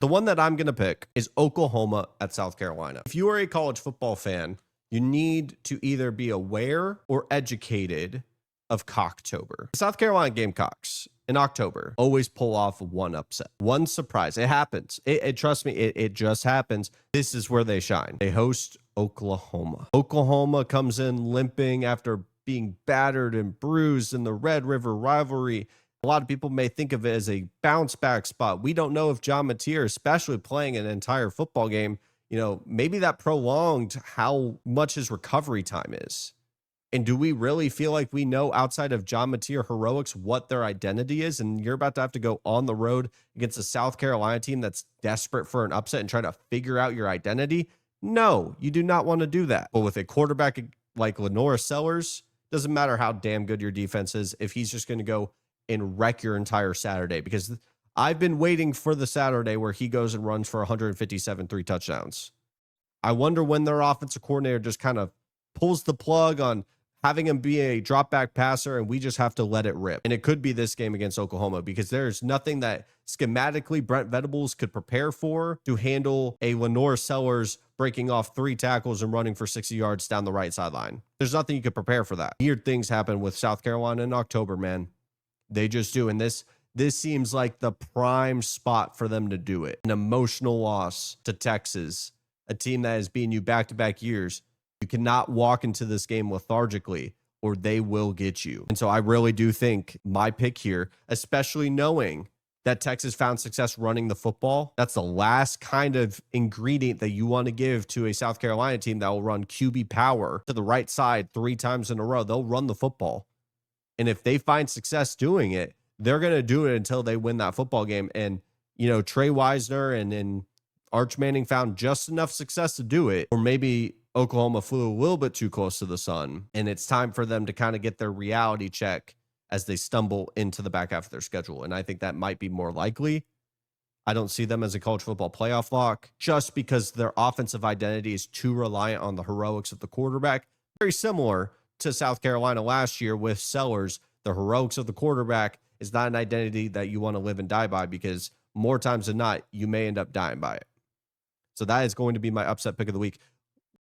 The one that I'm going to pick is Oklahoma at South Carolina. If you are a college football fan, you need to either be aware or educated of Cocktober. South Carolina Gamecocks in October always pull off one upset, one surprise. It happens. Trust me, it just happens. This is where they shine. They host Oklahoma. Oklahoma comes in limping after being battered and bruised in the Red River rivalry. A lot of people may think of it as a bounce back spot. We don't know if John Mateer, especially playing an entire football game, maybe that prolonged how much his recovery time is. And do we really feel like we know outside of John Mateer heroics what their identity is? And you're about to have to go on the road against a South Carolina team that's desperate for an upset and try to figure out your identity? No, you do not want to do that. But with a quarterback like Lenora Sellers, doesn't matter how damn good your defense is if he's just going to go and wreck your entire Saturday, because I've been waiting for the Saturday where he goes and runs for 157, 3 touchdowns. I wonder when their offensive coordinator just kind of pulls the plug on having him be a drop back passer and we just have to let it rip. And it could be this game against Oklahoma, because there's nothing that schematically Brent Venables could prepare for to handle a Lenore Sellers breaking off 3 tackles and running for 60 yards down the right sideline. There's nothing you could prepare for that. Weird things happen with South Carolina in October, man. They just do. And this seems like the prime spot for them to do it. An emotional loss to Texas, a team that has beaten you back-to-back years. You cannot walk into this game lethargically or they will get you. And so I really do think my pick here, especially knowing that Texas found success running the football, that's the last kind of ingredient that you want to give to a South Carolina team that will run QB power to the right side 3 times in a row. They'll run the football. And if they find success doing it, they're going to do it until they win that football game. And, Trey Wisner and Arch Manning found just enough success to do it. Or maybe Oklahoma flew a little bit too close to the sun. And it's time for them to kind of get their reality check as they stumble into the back half of their schedule. And I think that might be more likely. I don't see them as a college football playoff lock just because their offensive identity is too reliant on the heroics of the quarterback. Very similar to South Carolina last year with Sellers. The heroics of the quarterback is not an identity that you want to live and die by, because more times than not, you may end up dying by it. So that is going to be my upset pick of the week.